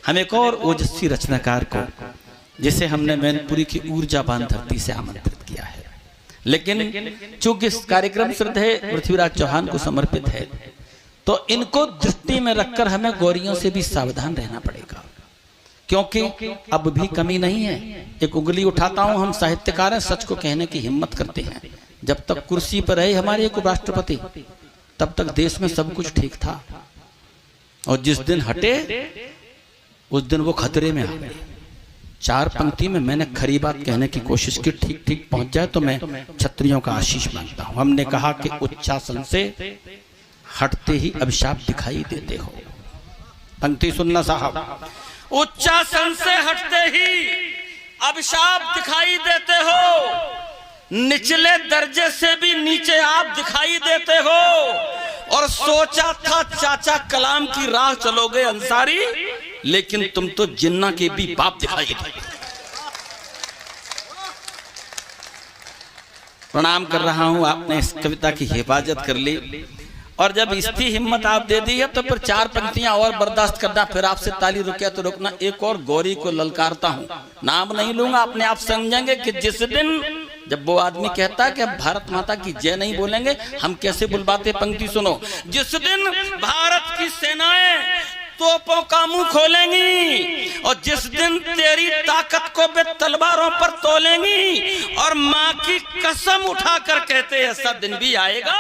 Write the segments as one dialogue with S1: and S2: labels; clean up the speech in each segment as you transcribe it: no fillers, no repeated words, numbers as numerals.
S1: हम एक और ओजस्वी रचनाकार को, जिसे हमने मैनपुरी की ऊर्जावान धरती से आमंत्रित किया है, लेकिन चूंकि इस कार्यक्रम श्रद्धेय पृथ्वीराज चौहान को समर्पित है, तो इनको दृष्टि में रखकर हमें गौरियों से भी सावधान रहना पड़ेगा, क्योंकि अब भी कमी नहीं है। एक उंगली उठाता हूं, हम साहित्यकार हैं, सच को कहने की हिम्मत करते हैं। जब तक कुर्सी पर रहे हमारे एक उपराष्ट्रपति, तब तक देश में सब कुछ ठीक था, और जिस दिन हटे उस दिन वो खतरे में आ गए। 4 पंक्ति में मैंने खरी बात कहने की कोशिश की, ठीक ठीक पहुंच जाए तो मैं क्षत्रियों का आशीष मांगता हूं। हमने कहा कि उच्चासन से हटते ही अभिशाप दिखाई देते हो। पंक्ति सुनना साहब। उच्चासन से हटते ही अभिशाप दिखाई देते हो, निचले दर्जे से भी नीचे आप दिखाई देते हो, और सोचा था चाचा कलाम की राह चलोगे अंसारी, लेकिन तुम तो जिन्ना के भी बाप दिखाई देते। प्रणाम कर रहा हूं, आपने इस कविता की हिफाजत कर ली, और जब इसकी हिम्मत आप दे दी है तो फिर 4 पंक्तियां और बर्दाश्त करना, फिर आपसे ताली रुकिया तो रुकना। एक और गौरी को ललकारता हूं, नाम नहीं लूंगा, अपने आप समझेंगे कि जिस दिन जब वो आदमी कहता है कि भारत माता की जय नहीं बोलेंगे, हम कैसे बुलवाते। पंक्ति सुनो। जिस दिन भारत की सेनाएं तोपों का मुंह खोलेंगी, और जिस दिन तेरी ताकत को वे तलवारों पर तोलेंगी, और माँ की कसम उठाकर कहते ऐसा दिन भी आएगा,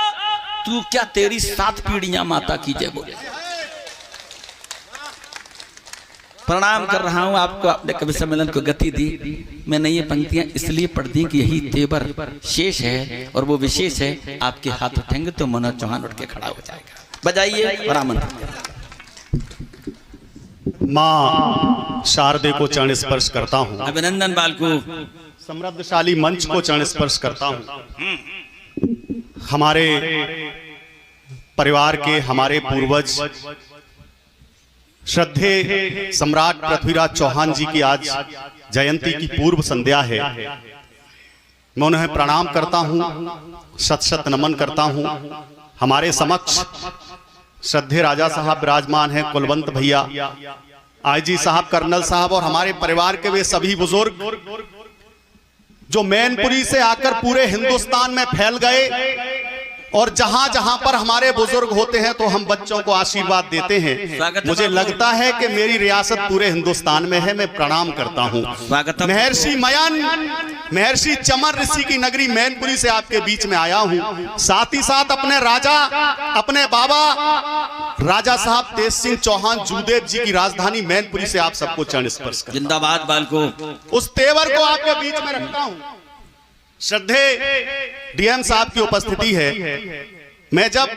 S1: तू क्या तेरी 7 पीढ़ियां माता की जय बोले। प्रणाम कर रहा हूं आपको, आपने कवि सम्मेलन को गति दी। मैंने ये पंक्तियां इसलिए पढ़ दी कि यही तेवर शेष है, और वो विशेष है। आपके हाथ उठेंगे तो मनोज चौहान उठ के खड़ा हो जाएगा। बजाइए बरामद।
S2: माँ शारदे को चरण स्पर्श करता हूँ।
S1: अभिनंदन बालको।
S2: समृद्धशाली मंच को चरण स्पर्श करता हूँ। हमारे परिवार के, हमारे पूर्वज श्रद्धेय सम्राट पृथ्वीराज चौहान जी की आज जयंती की पूर्व संध्या है। मैं उन्हें प्रणाम करता हूं, शत शत नमन करता हूं। हमारे समक्ष श्रद्धेय राजा साहब विराजमान हैं, कुलवंत भैया, आईजी साहब, कर्नल साहब, और हमारे परिवार के वे सभी बुजुर्ग जो मैनपुरी से आकर पूरे हिंदुस्तान में फैल गए, और जहां जहां पर हमारे बुजुर्ग होते हैं तो हम बच्चों को आशीर्वाद देते हैं। मुझे लगता है कि मेरी रियासत पूरे हिंदुस्तान में है। मैं प्रणाम करता हूं। महर्षि मयन, महर्षि चमन ऋषि की नगरी मैनपुरी से आपके बीच में आया हूं। साथ ही साथ अपने राजा, अपने बाबा राजा साहब तेज सिंह चौहान जूदेव जी की राजधानी मैनपुरी से आप सबको चरण स्पर्श करता हूं।
S1: जिंदाबाद बालको।
S2: उस तेवर को आपके बीच में रखता हूं। श्रद्धेय डीएम साहब की उपस्थिति है। मैं जब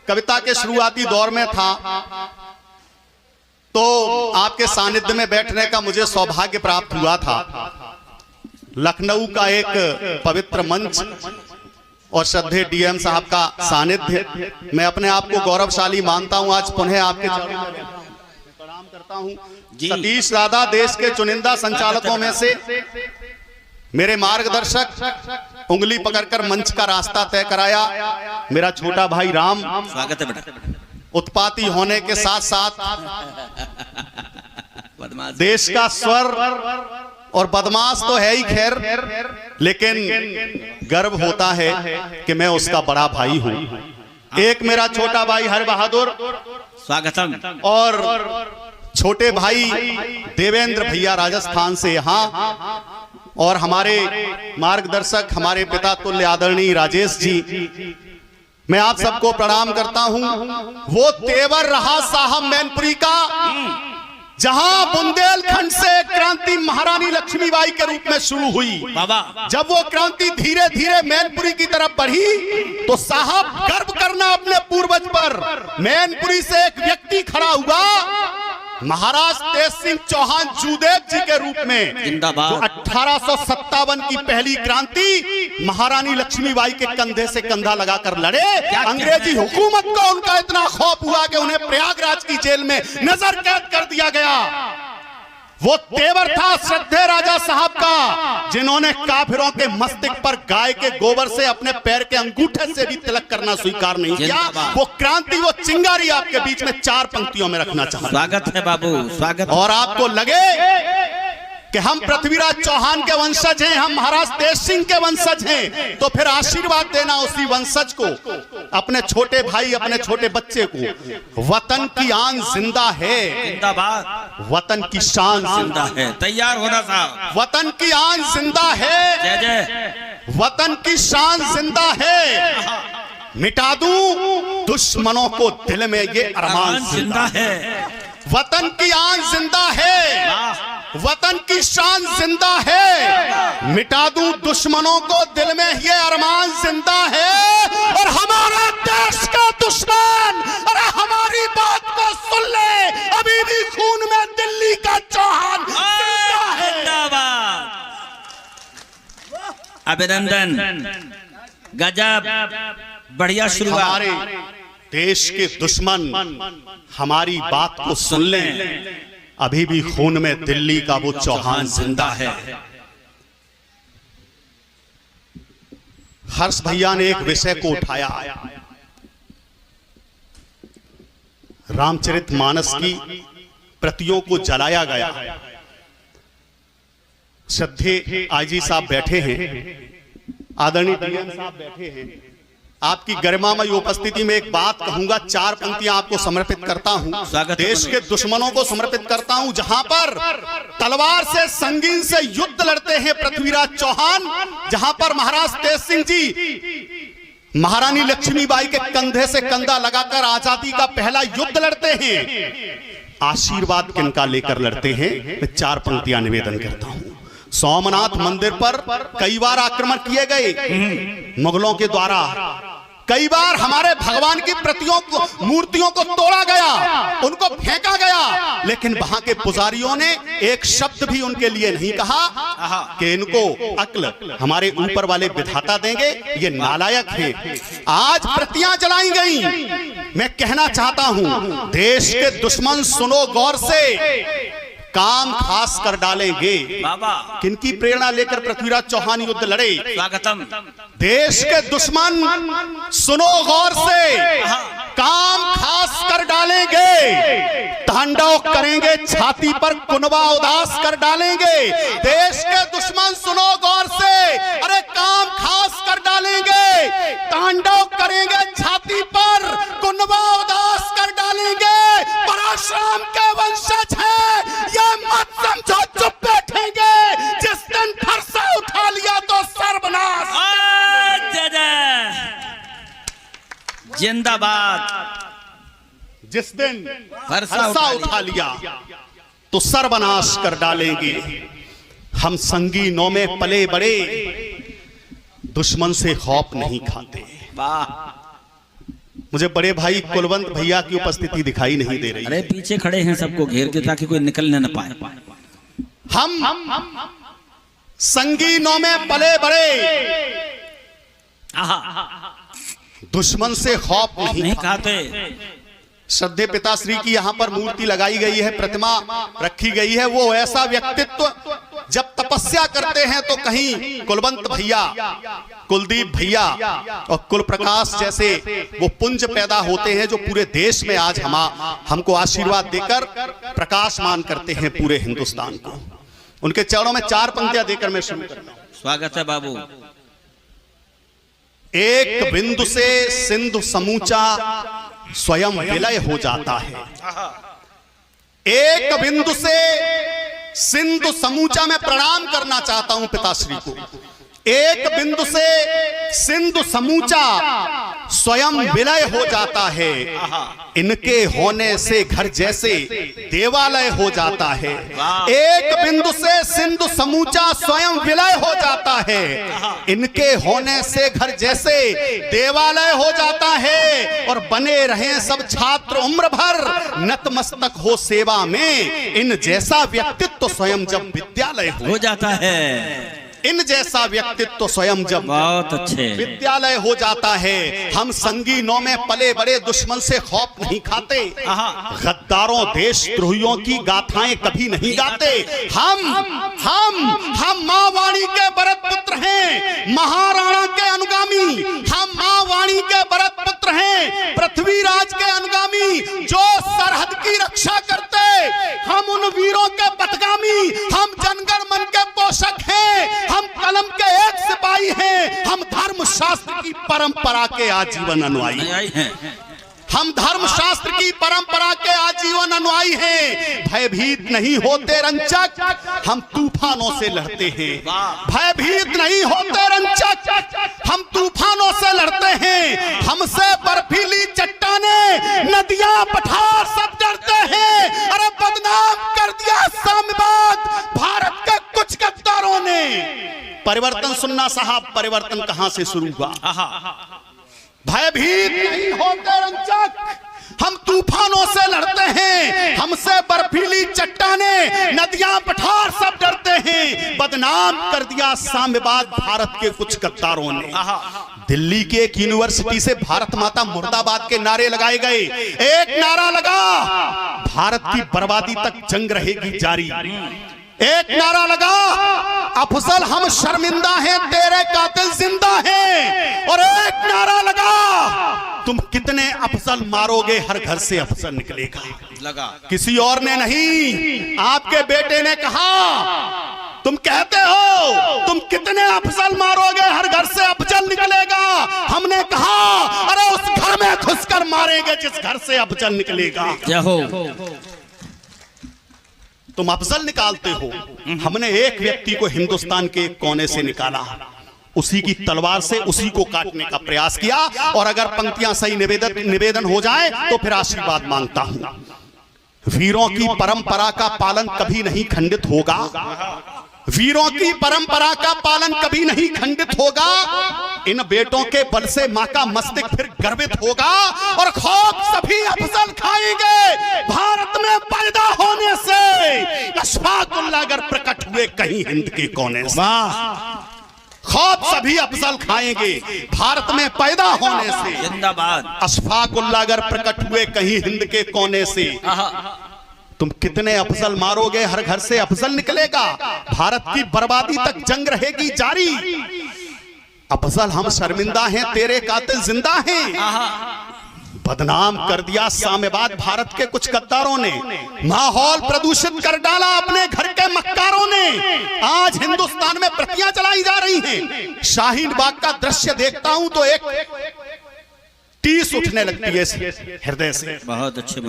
S2: कविता के शुरुआती दौर में था तो आपके सानिध्य में बैठने का मुझे सौभाग्य प्राप्त हुआ था। लखनऊ का एक पवित्र मंच और श्रद्धेय डीएम साहब का सानिध्य, मैं अपने आप को गौरवशाली मानता हूं। आज पुनः आपके प्रणाम करता हूं। सतीश दादा देश के चुनिंदा संचालकों में से मेरे मार्गदर्शक, उंगली पकड़कर मंच का रास्ता तय कराया। मेरा छोटा भाई राम,
S1: स्वागत है बेटा।
S2: उत्पाती होने के साथ साथ देश का स्वर और बदमाश तो है ही खैर, लेकिन गर्व होता है कि मैं उसका बड़ा भाई हूं। एक मेरा छोटा भाई हर बहादुर,
S1: स्वागतम,
S2: और छोटे भाई देवेंद्र भैया राजस्थान से यहाँ, और हमारे मार्गदर्शक, हमारे पिता तुल्य आदरणीय राजेश जी, मैं आप सबको प्रणाम करता हूं। वो तेवर रहा साहब मैनपुरी का, जहां बुंदेलखंड से क्रांति महारानी लक्ष्मीबाई के रूप में शुरू हुई। जब वो क्रांति धीरे धीरे मैनपुरी की तरफ बढ़ी तो साहब गर्व करना अपने पूर्वज पर। मैनपुरी से एक व्यक्ति खड़ा हुआ, महाराज तेज सिंह चौहान जूदेव जी के रूप में, जो 1857 की पहली क्रांति महारानी लक्ष्मीबाई के कंधे से कंधा लगाकर लड़े। अंग्रेजी हुकूमत को उनका इतना खौफ हुआ कि उन्हें प्रयागराज की जेल में नजर कैद कर दिया गया। वो तेवर था श्रद्धेय राजा साहब का, जिन्होंने काफिरों के मस्तक पर गाय के गोबर से अपने पैर के अंगूठे से भी तिलक करना स्वीकार नहीं किया। वो क्रांति, वो चिंगारी आपके बीच में 4 पंक्तियों में रखना चाहता हूं।
S1: स्वागत है बाबू, स्वागत।
S2: और आपको लगे कि हम पृथ्वीराज चौहान के वंशज हैं, हम महाराज तेज सिंह के वंशज हैं, तो फिर आशीर्वाद देना उसी वंशज को, अपने छोटे भाई, अपने छोटे बच्चे को। वतन की आन जिंदा है,
S1: जिंदाबाद।
S2: वतन की शान
S1: जिंदा है, तैयार होना साहब।
S2: वतन की आन जिंदा है,
S1: जय जय।
S2: वतन की शान जिंदा है, मिटा दूं दुश्मनों को दिल में ये अरमान
S1: जिंदा है।
S2: वतन की आन जिंदा है, वतन की शान जिंदा है, मिटा दूं दुश्मनों को दिल में ये अरमान जिंदा है। और हमारा देश का दुश्मन, अरे हमारी बात को सुन ले, अभी भी खून में दिल्ली का चौहान जिंदा है।
S1: जिंदाबाद। अभिनंदन, गजब, बढ़िया शुरुआत।
S2: हमारे देश के दुश्मन हमारी बात को सुन लें, अभी भी खून में दिल्ली का वो चौहान जिंदा है। हर्ष भैया ने एक विषय को उठाया, रामचरितमानस की प्रतियों को जलाया गया। श्रद्धेय आईजी साहब बैठे हैं, आदरणीय डीएम साहब बैठे हैं। आपकी गरिमामय उपस्थिति में एक बात कहूंगा, 4 पंक्तियां आपको समर्पित करता हूं। देश के दुश्मनों को समर्पित करता हूं, जहां पर तलवार से संगीन से युद्ध लड़ते हैं पृथ्वीराज चौहान, जहां पर महाराज तेज सिंह जी महारानी लक्ष्मीबाई के कंधे से कंधा लगाकर आजादी का पहला युद्ध लड़ते हैं। आशीर्वाद किनका लेकर लड़ते हैं, मैं 4 पंक्तियां निवेदन करता हूं। सोमनाथ मंदिर पर कई बार आक्रमण किए गए मुगलों के द्वारा, कई बार हमारे भगवान की प्रतियों को, मूर्तियों को तोड़ा गया, उनको फेंका गया, लेकिन वहां के पुजारियों ने एक शब्द भी उनके लिए नहीं कहा कि इनको अक्ल हमारे ऊपर वाले विधाता देंगे, ये नालायक हैं। आज प्रतियां जलाई गई। मैं कहना चाहता हूं, देश के दुश्मन सुनो गौर से, काम खास कर डालेंगे। किनकी प्रेरणा लेकर पृथ्वीराज चौहान युद्ध लड़े?
S1: स्वागतम।
S2: देश के दुश्मन सुनो गौर से, काम खास कर डालेंगे, तांडव करेंगे छाती पर, कुनबा उदास कर डालेंगे। देश के दुश्मन सुनो गौर से, अरे काम खास कर डालेंगे, तांडव करेंगे छाती पर, कुनबा उदास कर डालेंगे। परशुराम के वंशज है, ये मत समझो चुप बैठेंगे, जिस दिन फरसा उठा लिया तो सर्वनाश।
S1: जिंदाबाद।
S2: जिस दिन फरसा उठा लिया तो सर्वनाश कर डालेंगे। हम संगीनों में पले बड़े, दुश्मन से खौफ नहीं खाते।
S1: वाह।
S2: मुझे बड़े भाई कुलवंत भैया की उपस्थिति दिखाई नहीं दे रही।
S1: अरे पीछे खड़े हैं, सबको घेर के, ताकि कोई निकलने न पाए।
S2: हम संगीनों में पले बड़े, दुश्मन से खौफ नहीं खाते। श्रद्धेय पिताश्री की यहाँ पर मूर्ति लगाई गई है, प्रतिमा रखी गई है। वो ऐसा व्यक्तित्व जब तपस्या करते हैं तो कहीं कुलवंत भैया, कुलदीप भैया और कुल प्रकाश जैसे वो पुंज पैदा होते हैं, जो पूरे देश में आज हमको आशीर्वाद देकर प्रकाशमान करते हैं पूरे हिंदुस्तान को। उनके चरणों में 4 पंक्तियां देकर मैं शुरू करता हूं।
S1: स्वागत है बाबू।
S2: एक बिंदु से सिंधु समूचा स्वयं विलय हो जाता है। एक बिंदु से सिंधु समूचा, मैं प्रणाम करना चाहता हूं पिताश्री को। एक बिंदु से सिंधु समूचा स्वयं विलय हो जाता है, इनके होने से घर जैसे देवालय हो जाता है। एक बिंदु से सिंधु समूचा स्वयं विलय हो जाता है, इनके होने से घर जैसे देवालय हो जाता है। और बने रहें सब छात्र उम्र भर, नतमस्तक हो सेवा में, इन जैसा व्यक्तित्व स्वयं जब विद्यालय हो
S1: जाता है।
S2: इन जैसा व्यक्तित्व तो स्वयं जब
S1: बहुत अच्छे
S2: विद्यालय हो जाता है, हम संगीनों में पले बड़े दुश्मन से खौफ नहीं खाते, गद्दारों देशद्रोहियों की गाथाएं कभी नहीं गाते। हम मां वाणी के भरत पुत्र हैं, महाराणा के अनुगामी। हम मां वाणी के भरत पुत्र हैं, पृथ्वीराज के अनुगामी, जो सरहद की रक्षा करते। हम उन वीरों के पथगामी, हम जनगण मन के पोषक हैं, हम कलम के एक सिपाही हैं, हम धर्म शास्त्र की परंपरा के आजीवन अनुयायी हैं। हम धर्म शास्त्र की परंपरा के आजीवन अनुयायी हैं। भयभीत नहीं होते रंचक, हम तूफानों से लड़ते हैं। भयभीत नहीं होते रंचक, हम तूफानों से लड़ते हैं। हमसे बर्फीली चट्टानें, नदियां, पठार सब डरते हैं। अरे बदनाम कर दिया साम्यवाद भारत के कुछ गद्दारों ने। परिवर्तन सुनना साहब, परिवर्तन कहां से शुरू हुआ? भयभीत नहीं होते रंचक, हम तूफानों से लड़ते हैं। हमसे बर्फीली चट्टानें, नदियां, पठार सब डरते हैं। बदनाम कर दिया साम्यवाद भारत के कुछ गद्दारों ने। दिल्ली की एक यूनिवर्सिटी से भारत माता मुर्दाबाद के नारे लगाए गए। एक नारा लगा, भारत की बर्बादी तक जंग रहेगी जारी। एक नारा लगा, अफजल हम शर्मिंदा हैं, तेरे कातिल जिंदा हैं। और एक नारा लगा, तुम कितने अफजल मारोगे, हर घर से अफजल निकलेगा। लगा किसी और ने नहीं, आपके बेटे ने कहा। तुम कहते हो तुम कितने अफजल मारोगे, हर घर से अफजल निकलेगा। हमने कहा अरे उस घर में घुसकर मारेंगे जिस घर से अफजल निकलेगा। क्या हो तुम अफजल निकालते हो। हमने एक व्यक्ति को हिंदुस्तान के एक कोने से निकाला, उसी की तलवार से उसी को काटने का प्रयास किया। और अगर पंक्तियां सही निवेदन हो जाए तो फिर आशीर्वाद मांगता हूं। वीरों की परंपरा का पालन कभी नहीं खंडित होगा। वीरों की परंपरा का पालन कभी नहीं खंडित होगा। इन बेटों के बल से मां का मस्तिष्क फिर गर्वित होगा। और खौफ सभी अफजल खाएंगे भारत में पैदा होने से। अशफाकुल्लाह अगर प्रकट हुए कहीं हिंद के कोने से, खौफ सभी अफजल खाएंगे भारत में पैदा होने से। जिंदाबाद। अशफाकुल्लाह अगर प्रकट हुए कहीं हिंद के कोने से। तुम कितने अफजल मारोगे, हर घर से अफजल निकलेगा। भारत की बर्बादी तक जंग रहेगी जारी। अफजल हम शर्मिंदा हैं, तेरे कातिल जिंदा हैं। बदनाम कर दिया साम्यवाद भारत के कुछ गद्दारों ने। माहौल प्रदूषित कर डाला अपने घर के मक्कारों ने। आज हिंदुस्तान में प्रतियां चलाई जा रही हैं। शाहीन बाग का दृश्य देखता हूं तो एक टीस उठने लगती है हृदय से। बहुत अच्छे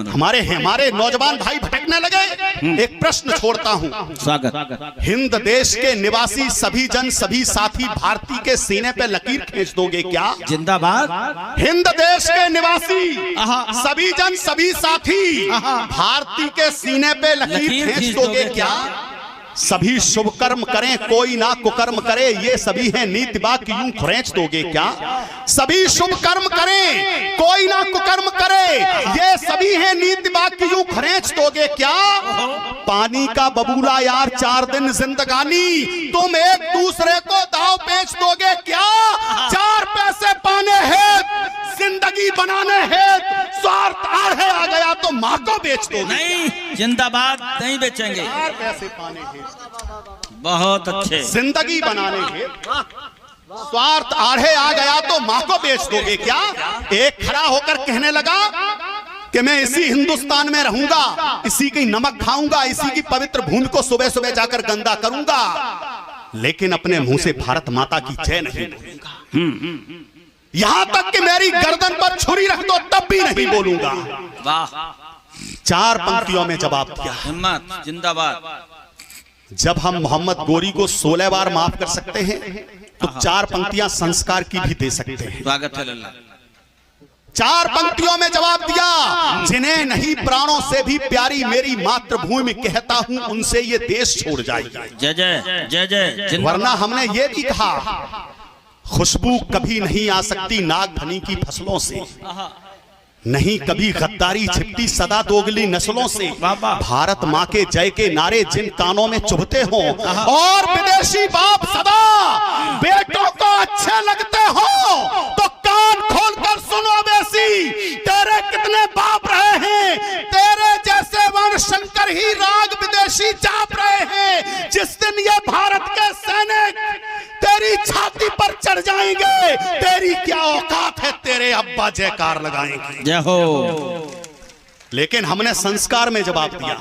S2: हमारे नौजवान भाई भटकने लगे। एक प्रश्न छोड़ता हूं। स्वागत। हिंद देश के निवासी सभी जन सभी साथी भारती के सीने पे लकीर खींच दोगे क्या? जिंदाबाद। हिंद देश के निवासी सभी जन सभी साथी भारती के सीने पे लकीर खींच दोगे क्या? सभी शुभ कर्म करें, कोई ना कुकर्म करे, ये सभी है नीति बाकी यूं खरेंच दोगे क्या? सभी शुभ कर्म करें, कोई ना कुकर्म करे, ये सभी है नीति बाकी यूं खरेंच दोगे क्या? पानी का बबूला यार 4 दिन जिंदगानी, तुम एक दूसरे को दाव पेच दोगे क्या? 4 पैसे पाने हैं, जिंदगी बनाने हैं, स्वार्थ आड़े आ गया तो माँ को बेच दो। नहीं, जिंदाबाद नहीं बेचेंगे। 4 पैसे पाने हैं, बहुत अच्छे, जिंदगी बनाने हैं, स्वार्थ आड़े आ गया तो माँ को बेच दोगे क्या? एक खड़ा होकर कहने लगा कि मैं इसी हिंदुस्तान में रहूंगा, इसी की नमक खाऊंगा, इसी की पवित्र भूमि को सुबह सुबह जाकर गंदा करूंगा, लेकिन अपने मुंह से भारत माता की जय नहीं बोलूंगा। यहां तक कि मेरी गर्दन पर छुरी रख दो तब भी नहीं बोलूंगा। वाह। 4 पंक्तियों में जवाब दिया। हिम्मत जिंदाबाद। जब हम मोहम्मद गोरी को 16 बार माफ कर सकते हैं तो 4 पंक्तियां संस्कार की भी दे सकते हैं। स्वागत है अल्लाह। 4 पंक्तियों में जवाब दिया। जिन्हें नहीं प्राणों से भी प्यारी मेरी मातृभूमि कहता हूं, उनसे ये देश छोड़ जाएगा। जय जय जय जय। वरना हमने ये भी कहा खुशबू कभी नहीं आ सकती नागफनी की फसलों से, नहीं कभी गद्दारी छिपती सदा दोगली नस्लों से। भारत माँ के जय के नारे जिन कानों में चुभते हों और विदेशी बाप सदा बेटों को अच्छे लगते हो तो कान खोलकर सुनो बेसी, तेरे कितने बाप रहे हैं, तेरे जैसे वर्ण शंकर ही राग विदेशी चाप रहे हैं। जिस दिन ये भारत के सैनिक तेरी छाती पर चढ़ जाएंगे, तेरी क्या औकात है, तेरे अब्बा जयकार लगाएंगे।
S1: जय हो।
S2: लेकिन हमने संस्कार में जवाब दिया,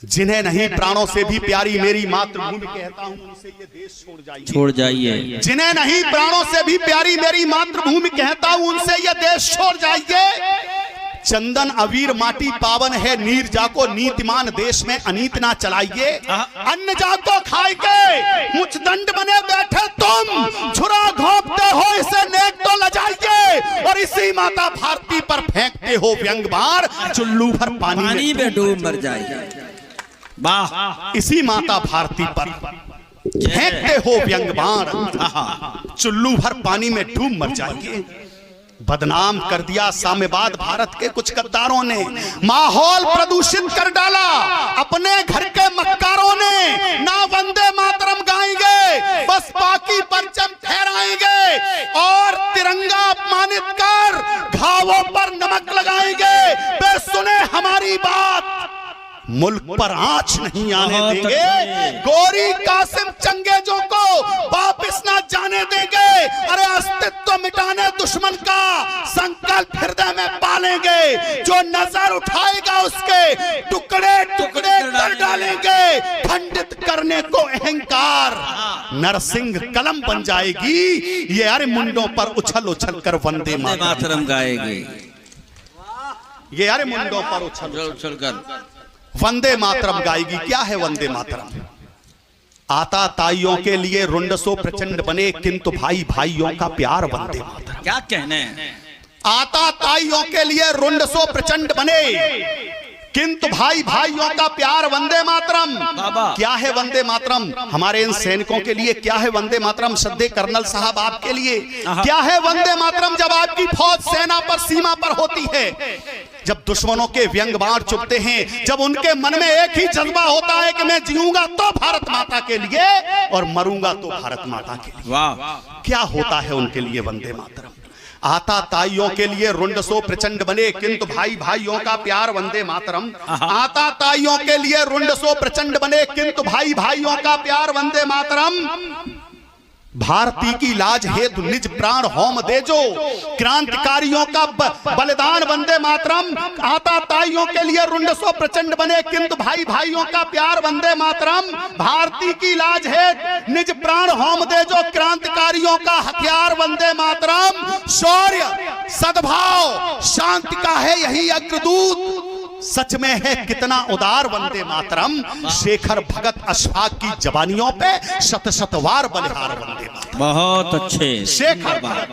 S2: जिन्हें नहीं प्राणों से भी प्यारी मेरी मातृभूमि कहता हूं उनसे ये देश छोड़ जाइए। जिन्हें नहीं प्राणों से भी प्यारी मेरी मातृभूमि कहता हूं उनसे ये देश छोड़ जाइए। चंदन अवीर माटी पावन है, नीर जाको नीतिमान देश में अनीत ना चलाइए। अन्न जाको खाए के मुचदंड बने बैठे तुम, झुरा घोंपते हो इसे नेक तो लजाइए। और इसी माता भारती पर फेंकते हो व्यंग बार, चुल्लू भर पानी में
S1: डूब मर जाइए। वाह।
S2: इसी माता भारती पर फेंकते हो व्यंग बार, चुल्लू भर पानी में डूब मर जाइए। बदनाम कर दिया साम्यवाद भारत के कुछ गद्दारों ने, माहौल प्रदूषित कर डाला अपने घर के मक्कारों ने। ना वंदे मातरम गाएंगे, बस बाकी परचम फहराएंगे और तिरंगा अपमानित कर घावों पर नमक लगाएंगे। वे सुने हमारी बात, मुल्क पर आंच नहीं आने देंगे। गोरी कासिम चंगेजों को वापस ना जाने देंगे। अरे अस्तित्व मिटाने दुश्मन का संकल्प हृदय में पालेंगे। जो नजर उठाएगा उसके टुकड़े टुकड़े कर डालेंगे। खंडित करने को अहंकार नरसिंह कलम बन जाएगी। ये अरे मुंडों पर उछल उछल कर वंदे मातरम गाएगी। ये अरे मुंडों पर उछल उछल कर वंदे मातरम गाएगी। क्या है वंदे मातरम? आता ताइयों के लिए रुंडसो प्रचंड बने, किंतु भाई भाइयों का प्यार वंदे मातरम।
S1: क्या कहने हैं?
S2: आता ताइयों के लिए रुंडसो प्रचंड बने, किंतु भाई भाइयों का प्यार वंदे मातरम। क्या है वंदे मातरम? हमारे इन सैनिकों के लिए क्या है वंदे मातरम? श्रद्धेय कर्नल साहब आपके लिए क्या है वंदे मातरम? जब आपकी फौज सेना पर सीमा पर होती है, जब दुश्मनों के व्यंग बाण चुभते हैं, जब उनके मन में एक ही जज्बा होता है कि मैं जीऊंगा तो भारत माता के लिए और मरूंगा तो भारत माता के लिए। वाह। क्या होता है उनके लिए वंदे मातरम? आता ताइयों के लिए रुंडसो प्रचंड बने, किंतु भाई भाइयों का प्यार वंदे मातरम। आता ताइयों के लिए रुंडसो प्रचंड बने, किंतु भाई भाइयों का प्यार वंदे मातरम। भारती की लाज हेतु निज प्राण होम दे जो, क्रांतिकारियों का बलिदान वंदे मातरम। आता ताइयों के लिए रुंडसो प्रचंड बने, किंतु भाई भाइयों का प्यार वंदे मातरम। भारती की लाज हेतु निज प्राण होम दे जो, क्रांतिकारियों का हथियार वंदे मातरम। शौर्य सद्भाव शांति का है यही अग्रदूत, सच में है कितना उदार वंदे मातरम। शेखर भगत अशफाक की जवानियों पे शत शतवार बलिहार वंदे मातरम। बहुत अच्छे। शेखर भगत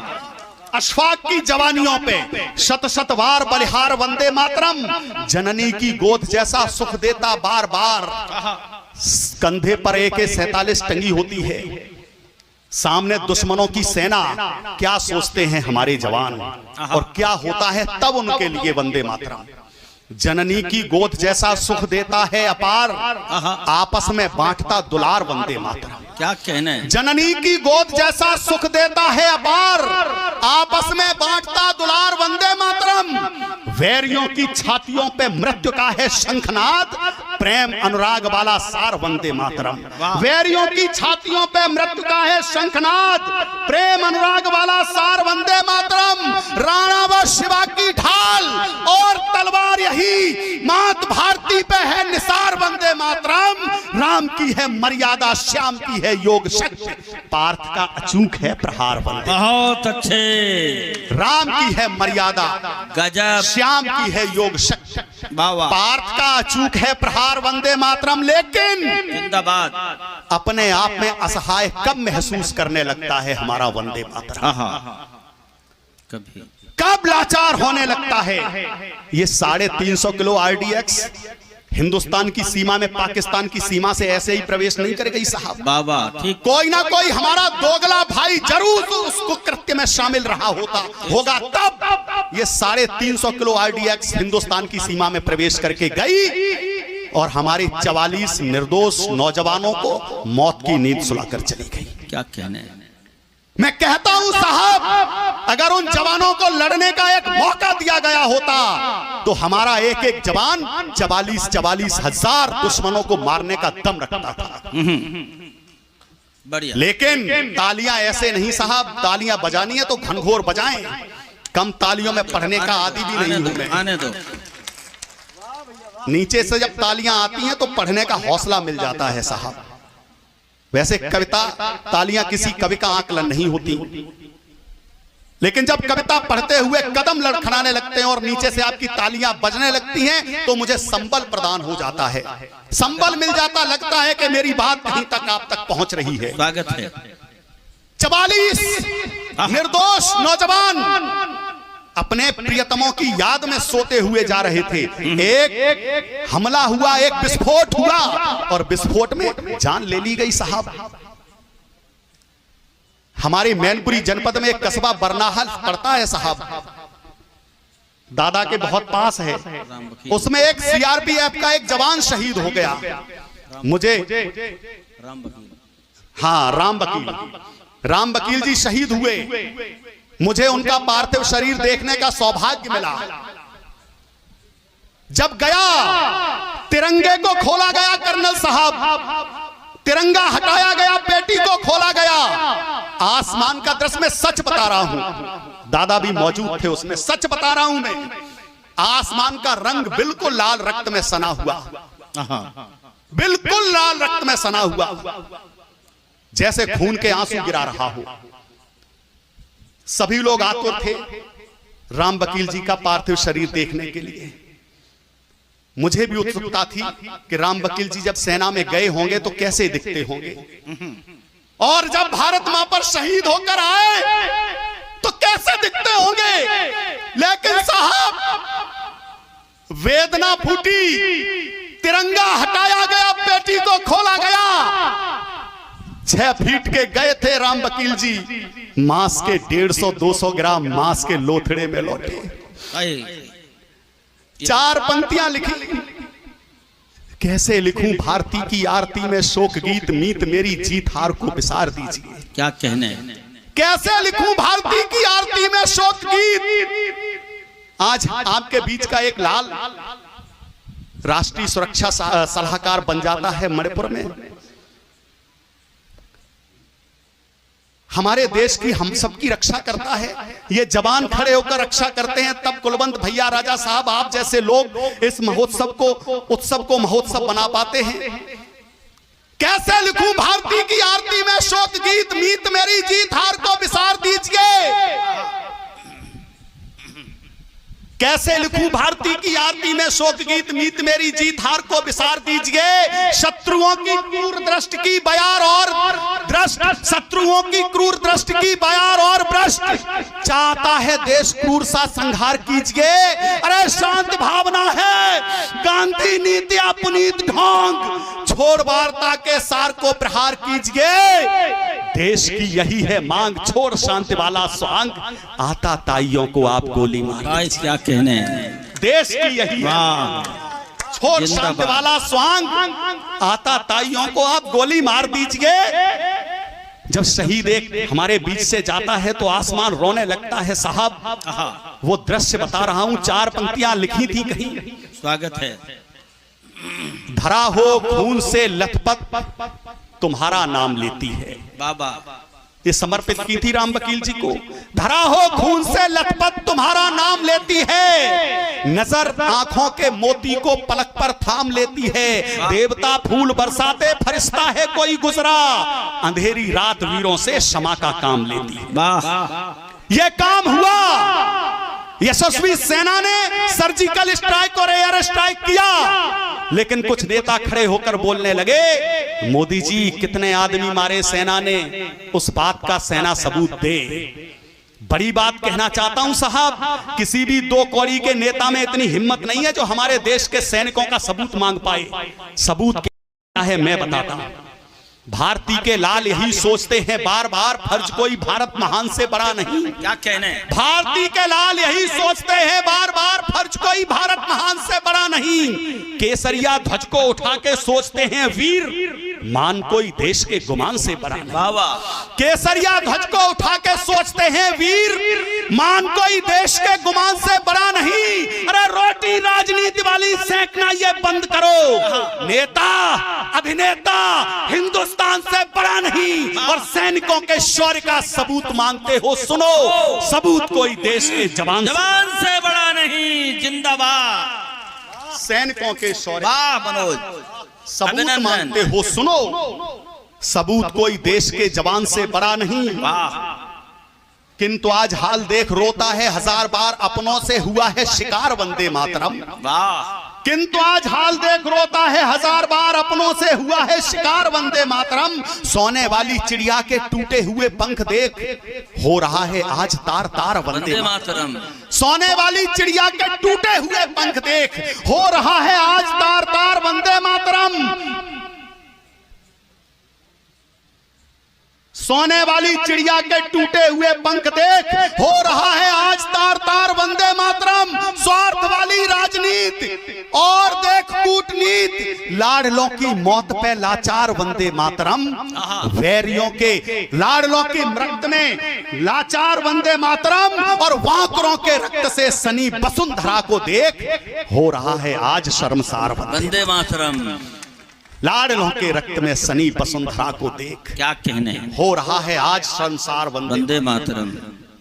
S2: अशफाक की जवानियों पे शत शतवार बलिहार वंदे मातरम। जननी की गोद जैसा सुख देता बार बार, कंधे पर AK-47 टंगी होती है। सामने दुश्मनों की सेना, क्या सोचते हैं हमारे जवान और क्या होता है तब उनके लिए वंदे मातरम। जननी की गोद जैसा सुख देता है अपार, आपस में बांटता दुलार वंदे मातरम।
S1: क्या कहना है?
S2: जननी की गोद जैसा सुख देता है अपार, आपस में बांटता दुलार वंदे मातरम। वैरियों की छातियों पे मृत्यु का है शंखनाद, प्रेम अनुराग वाला सार वंदे मातरम। वैरियों की छातियों पे मृत्यु का है शंखनाद, प्रेम अनुराग वाला सार वंदे मातरम। राणा व शिवा की ढाल और तलवार यही मात भारती पे है निसार वंदे मातरम। राम की है मर्यादा, श्याम की है योग शक्ति, पार्थ का अचूक है प्रहार वंदे।
S1: बहुत अच्छे।
S2: राम की है मर्यादा,
S1: गजब।
S2: श्याम की है योग शक्ति, पार्थ का अचूक है प्रहार वंदे मातरम। लेकिन
S1: जिंदाबाद
S2: अपने आप में असहाय कब महसूस करने लगता है हमारा वंदे मातरम? कब लाचार होने लगता है? ये 350 किलो RDX हिंदुस्तान की सीमा में पाकिस्तान की सीमा से ऐसे ही प्रवेश नहीं करेगा साहब।
S1: बाबा ठीक।
S2: कोई ना कोई हमारा दोगला भाई जरूर उसको कृत्य में शामिल रहा होगा तब ये 350 किलो RDX हिंदुस्तान की सीमा में प्रवेश करके गई और हमारे 44 निर्दोष नौजवानों को मौत की नींद सुलाकर चली गई।
S1: क्या कहने हैं?
S2: मैं कहता हूं साहब, अगर उन जवानों को लड़ने का एक मौका दिया गया होता तो हमारा एक एक जवान 44 हजार दुश्मनों को मारने का दम रखता था।
S1: बढ़िया।
S2: लेकिन तालियां ऐसे नहीं साहब, तालियां बजानी है तो घनघोर बजाएं। कम तालियों में पढ़ने का आदि भी नहीं हूं मैं।
S1: आने दो।
S2: नीचे से जब तालियां आती हैं तो पढ़ने का हौसला मिल जाता है साहब। वैसे कविता तालियां किसी कवि का आकलन नहीं होती, लेकिन जब कविता पढ़ते हुए कदम लड़खड़ाने लगते हैं और नीचे से आपकी तालियां बजने लगती हैं तो मुझे संबल प्रदान हो जाता है, संबल मिल जाता, लगता है कि मेरी बात कहीं तक आप तक पहुंच रही है।
S1: स्वागत है।
S2: 44 निर्दोष नौजवान अपने प्रियतमों की याद में सोते हुए जा रहे थे। एक हमला हुआ, एक विस्फोट हुआ और विस्फोट में जान ले ली गई साहब। हमारे मैनपुरी जनपद में एक कस्बा बरनाहल पड़ता है साहब, दादा के बहुत पास है। उसमें एक CRPF का एक जवान शहीद हो गया। मुझे राम वकील जी शहीद हुए। मुझे उनका पार्थिव शरीर देखने का सौभाग्य मिला। जब गया तिरंगे को खोला गया कर्नल साहब, तिरंगा हटाया गया, पेटी को खोला गया। आसमान का दृश्य मैं सच बता रहा हूं, दादा भी मौजूद थे उसमें, सच बता रहा हूं मैं। आसमान का रंग बिल्कुल लाल रक्त में सना हुआ, बिल्कुल लाल रक्त में सना हुआ, जैसे खून के आंसू गिरा रहा हो। सभी लोग आतुर थे राम वकील जी का पार्थिव शरीर देखने के लिए। मुझे भी उत्सुकता थी कि राम वकील जी जब सेना में गए होंगे तो कैसे दिखते होंगे, और जब भारत मां पर शहीद होकर आए तो कैसे दिखते होंगे। लेकिन साहब वेदना फूटी, तिरंगा हटाया गया, पेटी को खोला गया। 6 फीट के गए थे राम वकील जी, मांस के 150-200 ग्राम मांस के लोथड़े में लौटे। 4 पंक्तियां लिखी। कैसे लिखूं भारती की आरती में शोक गीत, मीत मेरी जीत हार को विसार दीजिए। क्या कहने? कैसे लिखूं भारती की आरती में शोक गीत। आज आपके बीच का एक लाल राष्ट्रीय सुरक्षा सलाहकार बन जाता है मणिपुर में। हमारे देश की हम सबकी रक्षा करता है। ये जवान खड़े होकर रक्षा करते हैं, तब कुलवंत भैया, राजा साहब, आप जैसे लोग इस महोत्सव को, उत्सव को महोत्सव बना पाते हैं। कैसे लिखूं भारती की आरती में शोक गीत, मीत मेरी जीत हार को विसार दीजिए। कैसे लिखूं भारती की आरती में शोक गीत, मीत मेरी जीत हार को विसार दीजिए। शत्रुओं की क्रूर दृष्टि की बयार और दृष्ट, शत्रुओं की क्रूर दृष्टि की बयार और भ्रष्ट, चाहता है देश क्रूर सा संहार कीजिए। अरे शांत भावना है, गांधी नीति पुनीत ढोंग, छोड़ वार्ता के सार को प्रहार कीजिए। देश की यही है मांग, छोड़ शांति वाला स्वांग, आता ताइयों को आप गोली मार। क्या कहने? देश की यही है, छोड़ शांति वाला स्वांग, आता ताइयों को आप गोली मार दीजिए। जब शहीद एक हमारे बीच से जाता है तो आसमान रोने लगता है साहब। वो दृश्य बता रहा हूं, 4 पंक्तियां लिखी थी कहीं। स्वागत है। धरा हो खून से लथपथ तुम्हारा नाम लेती है। बाबा ये समर्पित की थी राम वकील जी को। धरा हो खून से लथपथ तुम्हारा नाम लेती है, नजर आंखों के मोती को पलक पर थाम लेती है। देवता फूल बरसाते, फरिश्ता है कोई गुजरा, अंधेरी रात वीरों से क्षमा का काम लेती है। ये काम हुआ। यशस्वी सेना ने सर्जिकल स्ट्राइक और एयर स्ट्राइक किया, लेकिन कुछ नेता खड़े होकर बोलने लगे, मोदी जी कितने आदमी मारे सेना ने, उस बात का सेना सबूत दे। बड़ी बात कहना चाहता हूं साहब, किसी भी दो कौड़ी के नेता में इतनी हिम्मत नहीं है जो हमारे देश के सैनिकों का सबूत मांग पाए। सबूत क्या है मैं बताता हूं। भारतीय के लाल यही सोचते हैं बार बार, फर्ज कोई भारत महान से बड़ा नहीं।
S1: क्या कहने?
S2: भारतीय के लाल यही सोचते हैं बार बार, फर्ज कोई भारत महान से बड़ा नहीं। केसरिया ध्वज को उठा के सोचते हैं वीर, मान कोई देश के गुमान से बड़ा नहीं।
S1: वाह वाह।
S2: केसरिया ध्वज को उठा के सोचते हैं वीर, मान कोई देश के गुमान से बड़ा नहीं। अरे रोटी राजनीति वाली सेंकना ये बंद करो। नेता अभिनेता हिंदुस्तान से बड़ा नहीं, और सैनिकों के शौर्य का सबूत मांगते हो, सुनो, सबूत कोई देश के जवान
S1: से बड़ा नहीं। जिंदाबाद।
S2: सैनिकों के शौर्य,
S1: वाह मनोज,
S2: सबूत मांगते हो, सुनो, सबूत कोई देश के जवान से बड़ा नहीं।
S1: वाह।
S2: किंतु आज हाल देख रोता है, हजार बार अपनों से हुआ है शिकार वंदे मातरम।
S1: वाह।
S2: किंतु आज हाल देख रोता है, हजार बार अपनों से हुआ है शिकार वंदे मातरम। सोने वाली चिड़िया के टूटे हुए पंख देख, हो रहा है आज तार तार वंदे मातरम। सोने वाली चिड़िया के टूटे हुए पंख देख, हो रहा है आज तार तार वंदे मातरम। सोने वाली चिड़िया के टूटे हुए पंख देख, हो रहा है आज तार तार वंदे मातरम। स्वार्थ वाली राजनीति और देख कूटनीति, लाडलों की मौत पे लाचार वंदे मातरम। वैरियों के लाडलों की रक्त में लाचार वंदे मातरम, और वाकरों के रक्त से सनी वसुंधरा को देख, हो रहा है आज शर्मसार
S1: वंदे मातरम।
S2: लाडलों के रक्त में सनी वसुंधरा को देख,
S1: क्या कहने,
S2: हो रहा है आज शर्मसार
S1: वंदे मातरम।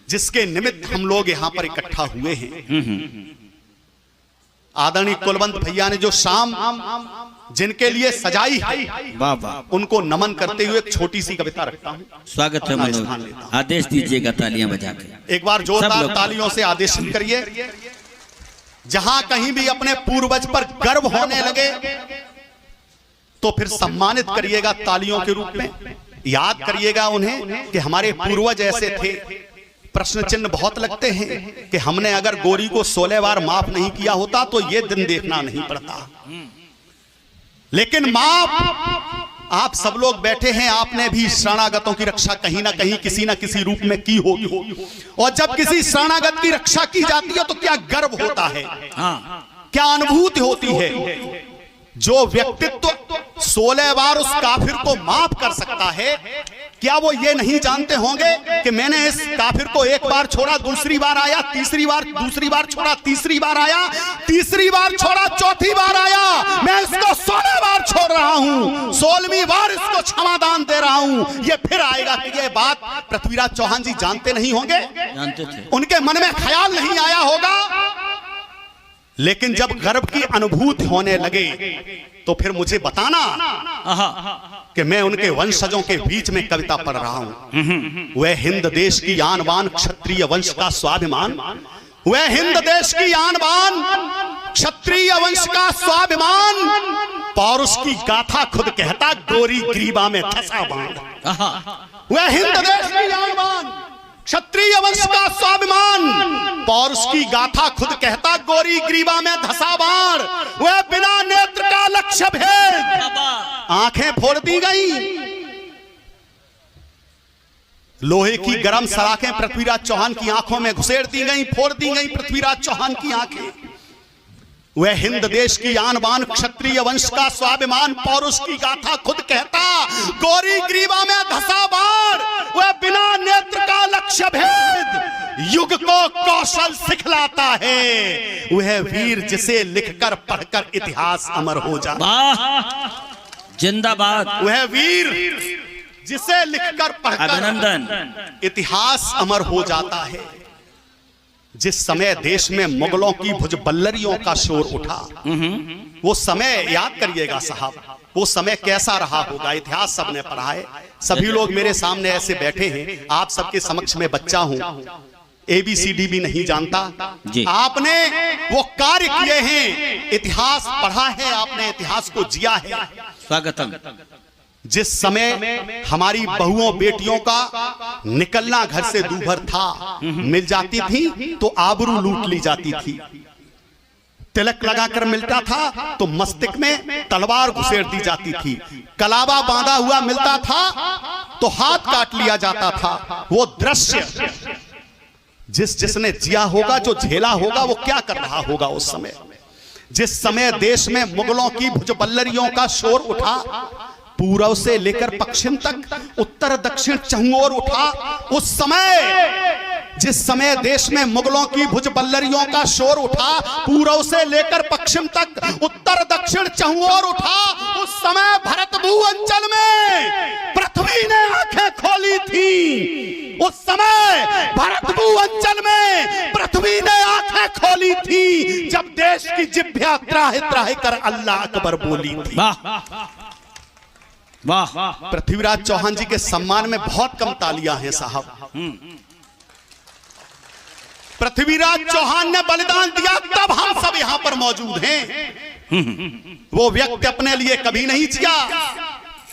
S1: जिसके
S2: निमित्त हम लोग यहाँ पर इकट्ठा हुए हैं। आदरणीय कुलवंत भैया ने जो शाम जिनके लिए सजाई है,
S1: वाह वाह,
S2: उनको नमन करते हुए एक छोटी सी कविता रखता हूँ।
S1: स्वागत है मनोज, आदेश दीजिएगा तालियां बजा के।
S2: एक बार जोरदार तालियों से आदेशित करिए। जहां कहीं भी अपने पूर्वज पर गर्व होने लगे तो फिर सम्मानित करिएगा तालियों के रूप में। याद करिएगा उन्हें कि हमारे पूर्वज ऐसे थे। प्रश्न चिन्ह बहुत लगते हैं कि हमने अगर गोरी को 16 बार माफ नहीं किया होता तो ये दिन देखना नहीं पड़ता। लेकिन माफ आप सब लोग बैठे हैं, आपने भी शरणागतों की रक्षा कहीं ना कहीं किसी ना किसी रूप में की होगी। और जब किसी शरणागत की रक्षा की जाती है तो क्या गर्व होता है, क्या अनुभूति होती है। जो व्यक्तित्व 16 बार उस काफिर को माफ कर सकता है, क्या वो ये नहीं जानते होंगे कि मैंने इस काफिर को एक बार छोड़ा, दूसरी बार आया, तीसरी बार, दूसरी बार छोड़ा, तीसरी बार आया, तीसरी बार छोड़ा, चौथी बार आया, मैं इसको 16 बार छोड़ रहा हूं, 16वीं बार इसको क्षमादान दे रहा हूं। ये फिर आएगा कि ये बात पृथ्वीराज चौहान जी जानते नहीं होंगे,
S1: जानते थे,
S2: उनके मन में ख्याल नहीं आया होगा। लेकिन जब गर्व की अनुभूति होने लगे तो फिर मुझे बताना कि मैं उनके वंशजों के बीच में कविता पढ़ रहा हूं। वह हिंद देश की आन बान, क्षत्रिय वंश का स्वाभिमान, वह हिंद देश की आन बान, क्षत्रिय वंश का स्वाभिमान, पौरुष की गाथा खुद कहता, गोरी ग्रीवा में धसा बाण। वह हिंद देश की आन बान, क्षत्रिय वंश का स्वाभिमान, पौरुष की गाथा खुद कहता, गोरी ग्रीवा में धसा बाण। वह बिना नेत्र का लक्ष्य भेद, आंखें फोड़ दी गई, लोहे की गर्म सलाखें पृथ्वीराज चौहान की आंखों में घुसेड़ दी गई, फोड़ दी गई पृथ्वीराज चौहान की आंखें। वह हिंद देश की आन बान, क्षत्रिय वंश का स्वाभिमान, पौरुष की गाथा खुद कहता, गोरी ग्रीवा में धसा बाण। वह बिना नेत्र का लक्ष्य भेद, युग को कौशल सिखलाता है। वह वीर जिसे लिखकर पढ़कर इतिहास अमर हो जाता।
S1: जिंदाबाद।
S2: वह वीर जिसे लिखकर पढ़कर
S1: अभिनंदन
S2: इतिहास अमर हो जाता है। जिस समय देश में मुगलों की भुजबल्लरियों का शोर उठा, वो समय याद करिएगा साहब, वो समय कैसा रहा होगा। इतिहास सबने पढ़ा है, सभी लोग मेरे सामने ऐसे बैठे हैं, आप सबके समक्ष में बच्चा हूं, ABCD भी नहीं जानता। आपने वो कार्य किए हैं, इतिहास पढ़ा है आपने, इतिहास को जिया है।
S1: स्वागतम।
S2: जिस समय हमारी बहुओं बेटियों का निकलना घर से दूभर था, मिल जाती थी तो आबरू लूट ली जाती थी। तिलक लगाकर मिलता था तो मस्तिष्क में तलवार घुसेड़ दी जाती थी। कलावा बांधा हुआ मिलता था तो हाथ काट लिया जाता था। वो दृश्य जिसने जिया होगा, जो झेला होगा, वो क्या कर रहा होगा उस समय। जिस समय देश में मुगलों की भुजबल्लरियों का शोर उठा, पूर्व से लेकर पश्चिम तक, उत्तर दक्षिण चहुओर उठा, उस समय जिस समय देश में मुगलों की भुजबल्लरियों का शोर उठा, पूर्व से लेकर पश्चिम तक, उत्तर दक्षिण चहुओर उठा, उस समय भरतभू अंचल में पृथ्वी ने आंखें खोली थी। उस समय भरतभू अंचल में पृथ्वी ने आंखें खोली थी, जब देश की जिभ्या त्राहि त्राहि कर अल्लाह अकबर बोली थी।
S1: वाह।
S2: पृथ्वीराज चौहान जी के सम्मान में बहुत कम तालियां हैं साहब। पृथ्वीराज चौहान ने बलिदान दिया, तब हम सब यहां पर मौजूद हैं। वो व्यक्ति अपने लिए कभी नहीं जिया,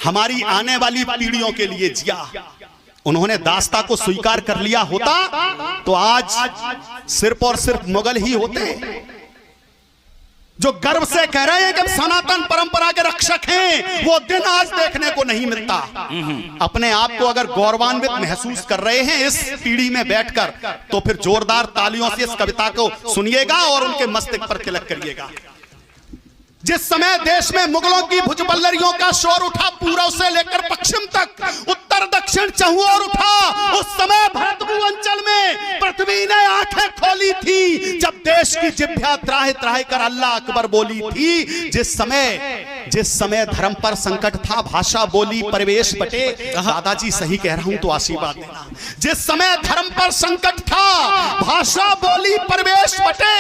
S2: हमारी आने वाली पीढ़ियों के लिए जिया। उन्होंने दास्ता को स्वीकार कर लिया होता तो आज सिर्फ और सिर्फ मुगल ही होते। जो गर्व से कह रहे हैं कि सनातन परंपरा के रक्षक हैं, वो दिन आज देखने को नहीं मिलता। अपने आप को अगर गौरवान्वित महसूस कर रहे हैं इस पीढ़ी में बैठकर, तो फिर जोरदार तालियों से इस कविता को सुनिएगा और उनके मस्तिष्क पर तिलक करिएगा। जिस समय देश में मुगलों की भुजबल्लरियों का शोर उठा, पूर्व से लेकर पश्चिम तक, उत्तर दक्षिण चहुओर उठा, उस समय भरतभू अंचल में पृथ्वी ने आंखें खोली थी, जब देश की जिभ्या त्राहि त्राहि कर अल्लाह अकबर बोली थी। जिस समय धर्म पर संकट था, भाषा बोली परिवेश बटे। दादाजी सही कह रहा हूं तो आशीर्वाद देना। जिस समय धर्म पर संकट था, भाषा बोली परिवेश बटे,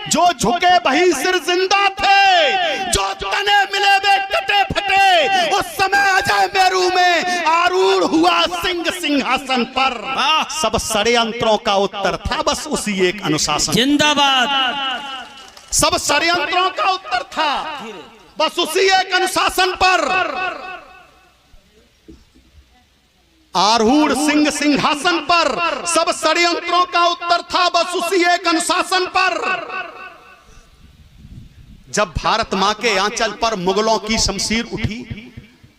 S2: जो झुके वही सिर जिंदा थे, जो तने मिले वे कटे फटे। उस समय अजय मेरू में आरूढ़ हुआ सिंह सिंहासन पर, सब षड्यंत्रों का उत्तर था बस उसी एक अनुशासन।
S1: जिंदाबाद।
S2: सब षड्यंत्रों का उत्तर था बस उसी एक अनुशासन पर। आरूढ़ सिंह सिंहासन पर, सब षड्यंत्रों का उत्तर था बस उसी एक अनुशासन पर। जब भारत मां के आंचल पर मुगलों की शमशीर उठी,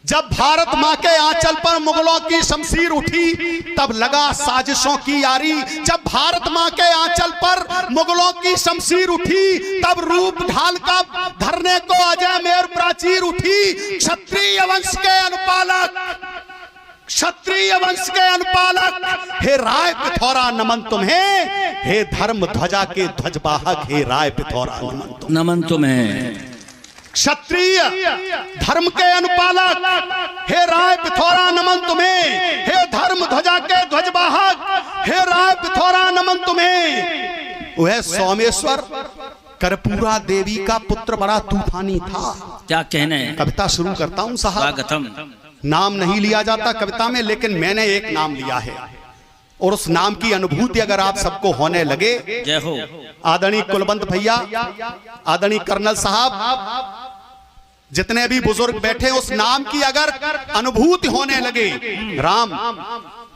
S2: जब भारत मां के आंचल पर मुगलों की शमशीर उठी, तब लगा साजिशों की यारी। जब भारत मां के आंचल पर मुगलों की शमशीर उठी, तब रूप ढाल का धरने को अजय मेर प्राचीर उठी। क्षत्रिय वंश के अनुपालक, क्षत्रिय वंश के अनुपालक, हे राय पिथौरा नमन तुम्हें, हे धर्म ध्वजा के ध्वजवाहक, हे राय पिथौरा
S1: नमन तुम्हें।
S2: क्षत्रिय धर्म के अनुपालक, हे राय पिथौरा नमन तुम्हें, हे धर्म ध्वजा के ध्वजवाहक, हे राय पिथौरा नमन तुम्हें। वह सोमेश्वर कर्पूरा देवी का पुत्र बड़ा तूफानी था।
S1: क्या कहने।
S2: कविता शुरू करता हूं साहब।
S1: स्वागतम।
S2: नाम नहीं लिया जाता कविता में, लेकिन मैंने एक नाम लिया है और उस नाम की अनुभूति अगर आप सबको होने लगे।
S1: जय हो।
S2: आदरणीय कुलवंत भैया, आदरणीय कर्नल साहब, जितने भी बुजुर्ग बैठे, उस नाम की अगर अनुभूति होने लगे, राम,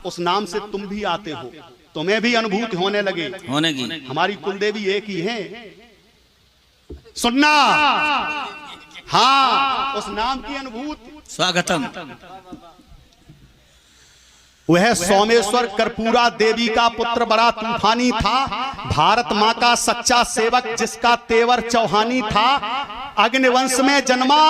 S2: उस नाम से तुम भी आते हो, तुम्हें भी अनुभूति होने लगे।
S1: होने की।
S2: हमारी कुलदेवी एक ही है, सुनना। हाँ, उस नाम की अनुभूति।
S1: स्वागतम।
S2: वह सोमेश्वर कर्पूरा देवी का पुत्र बड़ा तूफानी था, भारत मां का सच्चा सेवक जिसका तेवर चौहानी था। अग्निवंश में जन्मा,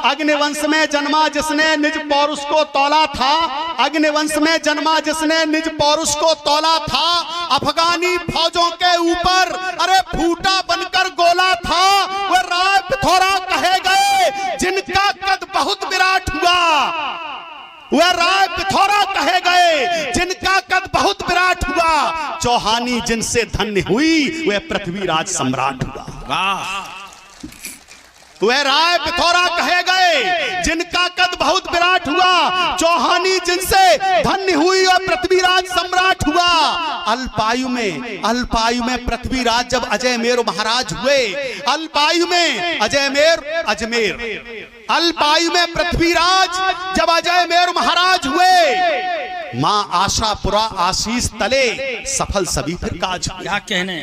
S2: अग्निवंश में जन्मा जिसने निज पौरुष को तौला था, अग्निवंश में जन्मा जिसने निज पौरुष को तौला था। अफगानी फौजों के ऊपर अरे फूटा बनकर गोला था। वह राय पिथौरा कहे गए जिनका कद बहुत विराट हुआ, वह राय पिथौरा कहे गए जिनका कद बहुत विराट हुआ। चौहानी जिनसे धन्य हुई, वह पृथ्वीराज सम्राट हुआ।
S1: वाह।
S2: वह राय पिथौरा कहे गए जिनका कद बहुत विराट हुआ। चौहानी जिनसे धन्य हुई, वह पृथ्वीराज सम्राट हुआ। अल्पायु में पृथ्वीराज जब अजय मेर महाराज हुए, अल्पायु में अजय मेर अजमेर अल्पायु में पृथ्वीराज जब अजय मेरु महाराज हुए, मां आशापुरा आशीष तले सफल सभी फिर काज हुए।
S1: क्या कहने।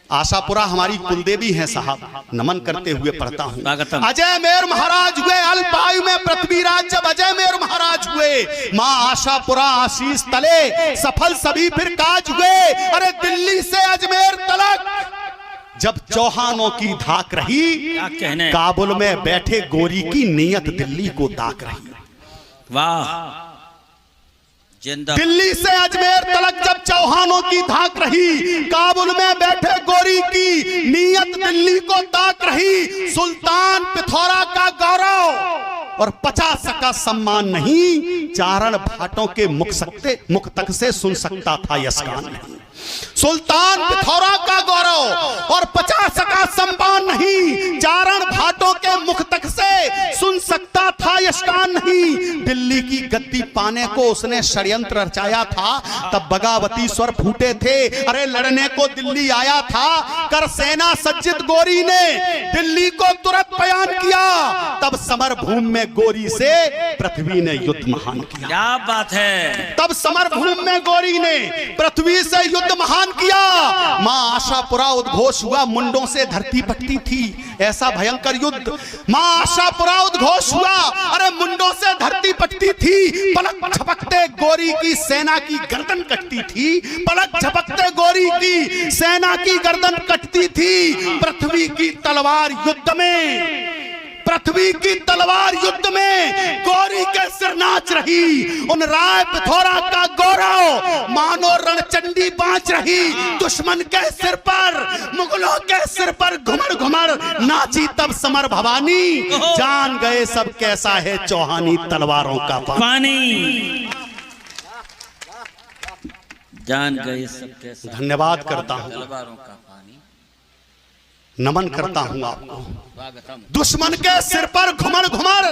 S2: आशापुरा हमारी कुलदेवी हैं साहब, नमन करते हुए पढ़ता हूं।
S1: स्वागतम।
S2: अजय मेरु महाराज हुए अल्पायु में पृथ्वीराज जब अजय मेरु महाराज हुए, मां आशापुरा आशीष तले सफल सभी फिर काज हुए। अरे दिल्ली से अजमेर तलक जब चौहानों की धाक रही,
S1: क्या कहने।
S2: काबुल में बैठे गोरी की नीयत दिल्ली को दाक रही।
S1: वाह।
S2: दिल्ली से अजमेर तलक जब चौहानों की धाक रही, काबुल में बैठे गोरी की नीयत दिल्ली को ताक रही। सुल्तान पिथौरा का गौरव और 50 का सम्मान नहीं, चारण भाटों के मुख तक से सुन सकता था यशगान नहीं। सुल्तान पिथौरा का गौरव और 50 का सम्मान नहीं, चारण भाटों के मुख तक से सुन सकता था यशगान नहीं। दिल्ली की गद्दी पाने को उसने षड्यंत्र रचाया था, तब बगावती स्वर फूटे थे। अरे लड़ने को दिल्ली आया था, कर सेना सज्जित गोरी ने दिल्ली को तुरंत बयान किया। तब समर भूमि में गोरी से पृथ्वी ने युद्ध महान किया।
S1: क्या बात है।
S2: तब समर भूमि में गोरी ने पृथ्वी से युद्ध महान किया। मां आशापुरा उद्घोष हुआ, मुंडों से धरती पटती थी, ऐसा भयंकर युद्ध। मां आशापुरा उद्घोष हुआ, अरे मुंडों से धरती पटती थी। पलक झपकते गोरी की सेना की गर्दन कटती थी। पलक झपकते गोरी की सेना की गर्दन कटती थी। पृथ्वी की तलवार युद्ध में, पृथ्वी की तलवार युद्ध में गोरी के सिर नाच रही। उन राय पिथौरा का गौरव मानो रणचंडी बांच रही। दुश्मन के सिर पर, मुगलों के सिर पर घुमर घुमर नाची तब समर भवानी। जान गए सब कैसा है चौहानी तलवारों का
S1: पानी। जान गए सब कैसा।
S2: धन्यवाद करता हूं,
S1: तलवारों का पानी।
S2: नमन करता हूं आपको। दुश्मन के सिर पर घुमर घुमर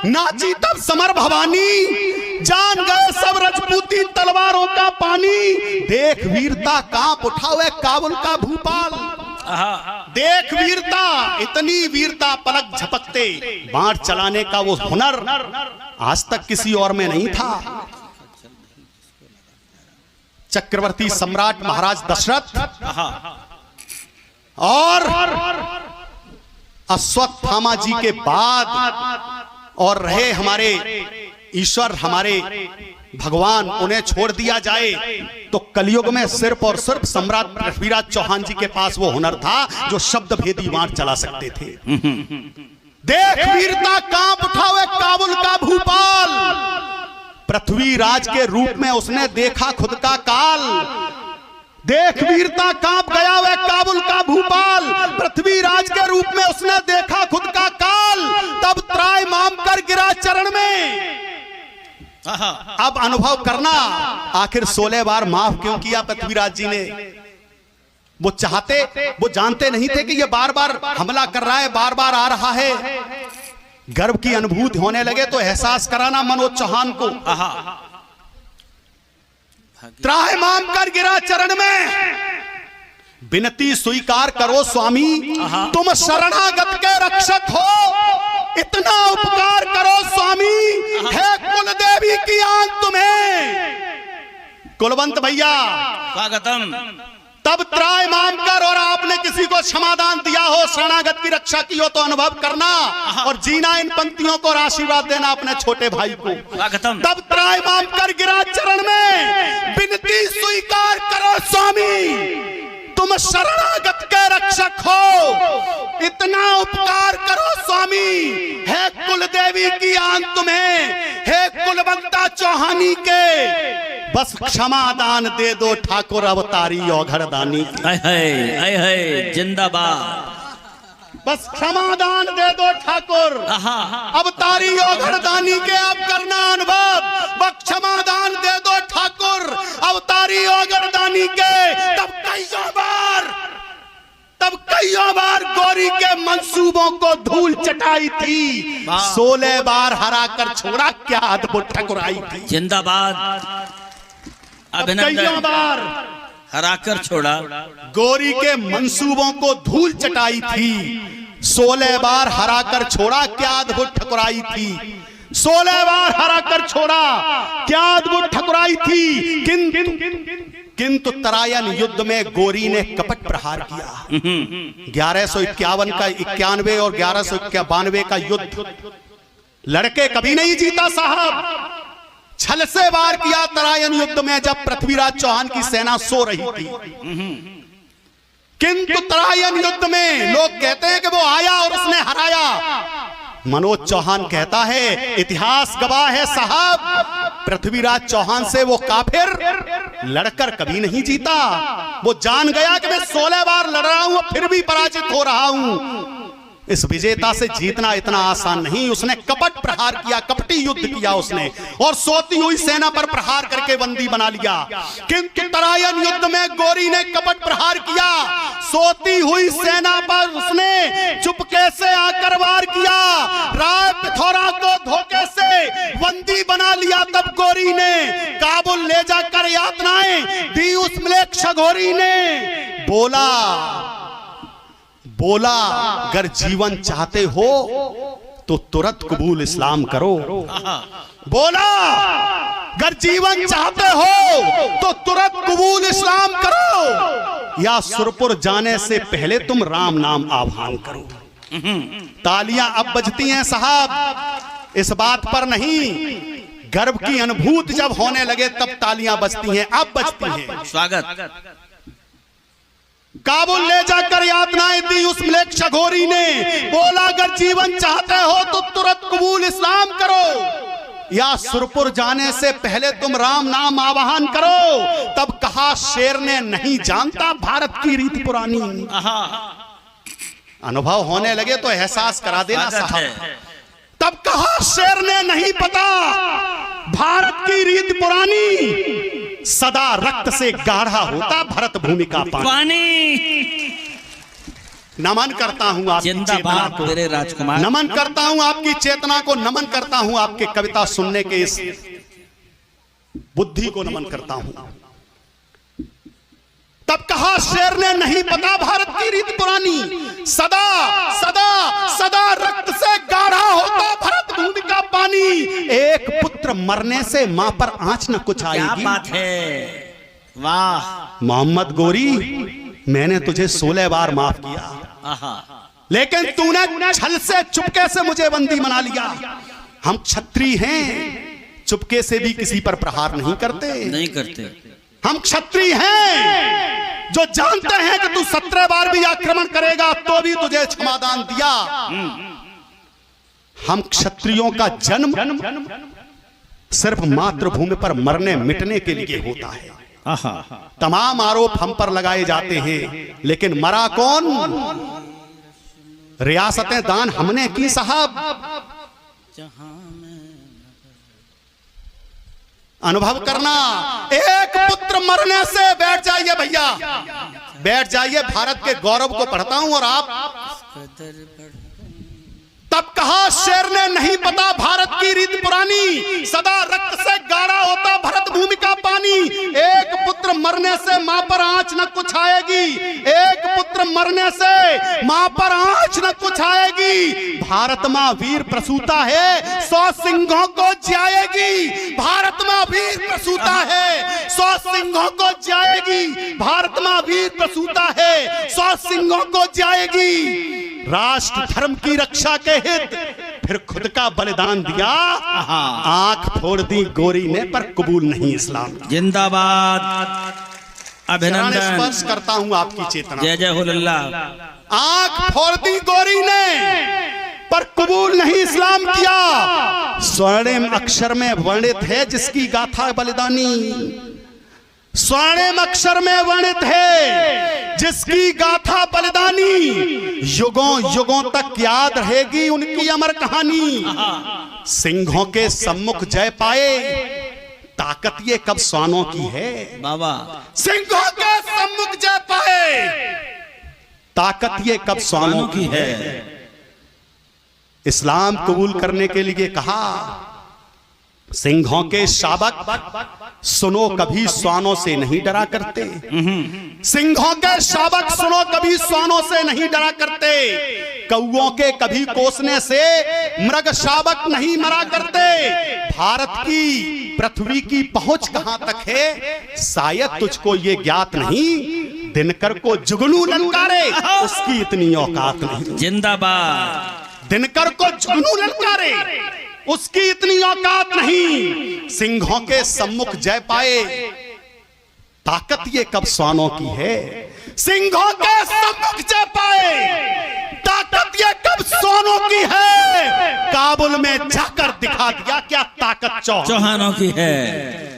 S2: नाची तब समर भवानी। जान गए सब रजपूती तलवारों का पानी। देख वीरता कांप उठा हुए काबुल का भूपाल। देख वीरता, इतनी वीरता, पलक झपकते बाण चलाने का वो हुनर आज तक किसी और में नहीं था। चक्रवर्ती सम्राट महाराज दशरथ और अश्वत्थामा जी के बाद और रहे हमारे ईश्वर, हमारे भगवान, उन्हें छोड़ दिया जाए तो कलयुग में सिर्फ और सिर्फ सम्राट पृथ्वीराज चौहान जी के पास वो हुनर था जो शब्द भेदी बाण चला सकते थे। देख वीरता कांप उठा हुए काबुल का भूपाल। पृथ्वीराज के रूप में उसने देखा खुद का काल। देख वीरता कांप गया वह काबुल का भूपाल। पृथ्वीराज के रूप में उसने देखा खुद का काल। तब त्रायमाम कर गिरा चरण में। अब अनुभव करना, आखिर 16 बार माफ क्यों किया पृथ्वीराज जी ने। वो चाहते, वो जानते नहीं थे कि ये बार बार हमला कर रहा है, बार बार आ रहा है। गर्व की अनुभूति होने लगे तो एहसास कराना मनोज चौहान को। त्राहिमाम कर गिरा चरण में, विनती स्वीकार करो स्वामी, तुम शरणागत के रक्षक हो। इतना उपकार करो स्वामी, है कुल देवी की आन तुम्हें। कुलवंत भैया
S1: स्वागतम।
S2: तब त्रायमाम कर, और आपने किसी को क्षमादान दिया हो, शरणागत की रक्षा की हो तो अनुभव करना और जीना इन पंक्तियों को और आशीर्वाद देना अपने छोटे भाई को।
S1: स्वागतम।
S2: तब त्रायमाम कर गिरा चरण में, विनती स्वीकार करो स्वामी, तुम शरणागत के रक्षक हो। इतना उपकार करो स्वामी, है कुल देवी की आन तुम्हें, है कुलवंता चौहानी के। बस क्षमादान दे दो ठाकुर अवतारी औघड़दानी की।
S1: जिंदाबाद।
S2: बस क्षमादान दे दो ठाकुर अवतारी औघड़दानी के। अब करना अनुभव, बस क्षमादान दे दो ठाकुर अवतारी औघड़दानी के। तब कईयों बार गौरी के मंसूबों को धूल चटाई थी। 16 बार हरा कर छोड़ा, क्या अद्भुत ठकुराई थी।
S1: जिंदाबाद।
S2: कईयों बार
S1: हराकर छोड़ा,
S2: गौरी के मंसूबों को धूल चटाई थी। 16 बार हरा कर छोड़ा, क्या अद्भुत ठकुराई थी। 16 बार हरा कर छोड़ा, क्या अद्भुत ठकुराई थी। किंतु तरायन युद्ध में गोरी ने कपट प्रहार किया। 1151 का 91 और 1191 का युद्ध लड़के कभी नहीं जीता साहब। छल से वार किया तरायन युद्ध में जब पृथ्वीराज चौहान की सेना सो रही थी। किंतु तरायन युद्ध में लोग कहते हैं कि वो आया और उसने हराया। मनोज चौहान कहता है इतिहास गवाह है साहब, पृथ्वीराज चौहान से वो काफिर लड़कर कभी नहीं जीता। वो जान गया कि मैं 16 बार लड़ रहा हूं, फिर भी पराजित हो रहा हूं। इस विजेता से जीतना इतना आसान नहीं। उसने कपट प्रहार किया, कपटी युद्ध किया उसने, और सोती हुई सेना पर प्रहार करके बंदी बना लिया। किंतु तरायन युद्ध में गोरी ने कपट प्रहार किया, सोती हुई सेना पर उसने चुपके से आकर वार किया, राय पिथौरा को धोखे से बंदी बना लिया। तब गोरी ने काबुल ले जाकर यातनाएं दी उस म्लेच्छ घोरी ने। बोला अगर जीवन चाहते हो तो तुरंत कबूल इस्लाम करो। बोला अगर जीवन चाहते हो तो तुरंत कबूल इस्लाम करो, या सुरपुर जाने से पहले तुम राम नाम आह्वान करो। तालियां अब बजती हैं साहब, इस बात पर नहीं, गर्व की अनुभूति जब होने लगे तब तालियां बजती हैं, अब बजती हैं।
S1: स्वागत।
S2: काबुल ले जाकर यातनाएं दी उस म्लेच्छ घोरी ने। बोला अगर जीवन चाहते हो तो तुरंत कबूल इस्लाम करो, या सुरपुर जाने से पहले तुम राम नाम आवाहन करो। तब कहा शेर ने नहीं जानता भारत की रीत पुरानी। अनुभव होने लगे तो एहसास करा देना साहब। तब कहा शेर ने नहीं पता भारत की रीत पुरानी, सदा रक्त से गाढ़ा होता भरत भूमि का पानी। नमन करता हूं आपकी चेतना को,
S1: तेरे राजकुमार।
S2: नमन करता हूं आपकी चेतना को, नमन करता हूं आपके कविता सुनने के इस बुद्धि को नमन करता हूं। तब कहा शेर ने नहीं पता भारत की रीत पुरानी, सदा सदा सदा रक्त से गाढ़ा होता भरत भूमि का पानी। एक पुत्र मरने से मां पर आंच न कुछ आएगी।
S1: क्या बात है, वाह।
S2: मोहम्मद गोरी, मैंने तुझे 16 बार माफ किया, लेकिन तूने छल से चुपके से मुझे बंदी बना लिया। हम क्षत्रिय हैं, चुपके से भी किसी पर प्रहार नहीं करते। हम क्षत्रिय हैं जो जानते हैं कि तू 17 बार भी आक्रमण करेगा तो भी तुझे क्षमादान दिया। हम क्षत्रियों का जन्म सिर्फ मातृभूमि पर मरने मिटने के लिए होता है। तमाम आरोप हम पर लगाए जाते हैं, लेकिन मरा कौन? रियासतें दान हमने की साहब। अनुभव करना, एक पुत्र मरने से बैठ जाइए भैया, बैठ जाइए। भारत के गौरव को पढ़ता हूं और आप। तब कहा शेर ने नहीं पता भारत की रीत पुरानी, सदा रक्त से गाढ़ा होता भरत भूमि का पानी। एक पुत्र मरने से मां पर आंच न कुछ आएगी, एक पुत्र मरने से मां पर आंच न कुछ आएगी। भारत मां वीर प्रसूता है, 100 सिंहों को जाएगी। भारत मां वीर प्रसूता है, 100 सिंहों को जाएगी। भारत मां वीर प्रसूता है, 100 सिंहों को जाएगी। राष्ट्र धर्म की रक्षा के हित फिर खुद का बलिदान दिया। आंख फोड़ दी गोरी ने पर कबूल नहीं इस्लाम।
S1: जिंदाबाद, अभिनंदन।
S2: स्पर्श करता हूं आपकी चेतना।
S1: जय जय हो अल्लाह।
S2: आंख फोड़ दी गोरी ने पर कबूल नहीं इस्लाम किया। स्वर्णिम अक्षर में वर्णित है जिसकी गाथा बलिदानी, स्वर्णिम अक्षर में वर्णित है जिसकी गाथा बलिदानी। युगों युगों तक याद रहेगी उनकी अमर कहानी। सिंहों के सम्मुख जय पाए, ताकत ये कब स्वानों की है
S1: बाबा।
S2: सिंहों के सम्मुख जय पाए, ताकत ये कब स्वानों की है। इस्लाम कबूल करने के लिए कहा, सिंहों के शावक सुनो कभी श्वानों से नहीं डरा करते। सिंहों के शावक सुनो कभी श्वानों से नहीं डरा करते। कौओं के कभी कोसने से मृग शावक नहीं मरा करते। भारत की पृथ्वी की पहुंच कहां तक है शायद तुझको ये ज्ञात नहीं। दिनकर को जुगनू ललकारे उसकी इतनी औकात नहीं।
S1: जिंदाबाद।
S2: दिनकर को जुगनू ललकारे उसकी इतनी औकात नहीं। सिंहों के सम्मुख जय पाए ताकत ये कब श्वानों की है। सिंहों के सम्मुख जय पाए ताकत ये कब श्वानों की है। काबुल में जाकर दिखा दिया क्या ताकत
S1: चौहानों की है।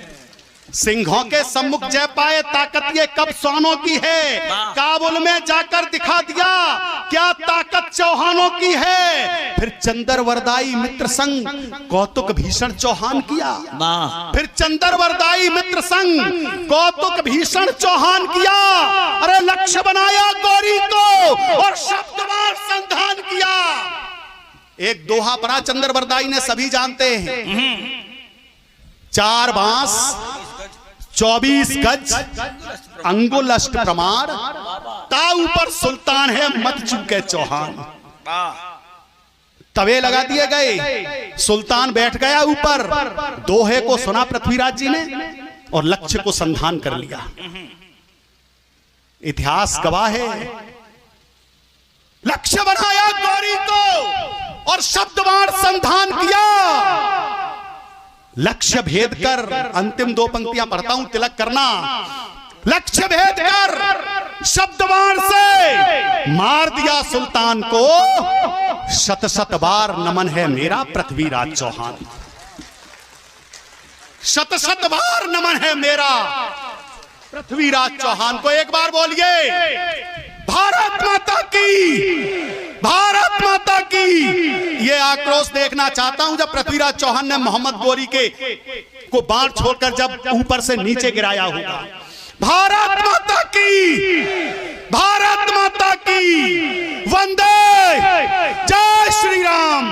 S2: सिंहों के सम्मुख जय पाए ताकत ये कब श्वानों की है। काबुल में जाकर दिखा दिया क्या ताकत चौहानों की है। फिर चंद्रवरदाई मित्र संग कौतुक भीषण चौहान किया। फिर चंद्रवरदाई मित्र संग कौतुक भीषण चौहान किया। अरे लक्ष्य बनाया गौरी को और शब्दवार संधान किया। एक दोहा पढ़ा चंद्रवरदाई ने, सभी जानते हैं। 4 बांस 24 गज अंगुलष्ट प्रमाण ता ऊपर सुल्तान है मत चूके चौहान। तवे लगा दिए गए, सुल्तान बैठ गया ऊपर। दोहे को सुना पृथ्वीराज जी ने और लक्ष्य को संधान कर लिया। इतिहास गवाह है। लक्ष्य बनाया गौरी को और शब्दवार संधान किया। लक्ष्य भेद कर, अंतिम 2 पंक्तियां पढ़ता हूं, तिलक करना। लक्ष्य भेद कर शब्दवार से मार दिया सुल्तान को। शत शत बार नमन है मेरा पृथ्वीराज चौहान। शत शत बार नमन है मेरा पृथ्वीराज चौहान को। एक बार बोलिए भारत माता की, भारत माता की। ये आक्रोश देखना चाहता हूं जब पृथ्वीराज चौहान ने मोहम्मद गोरी को बाण छोड़कर जब ऊपर से नीचे गिराया होगा। भारत माता की, भारत माता की। वंदे जय श्री राम।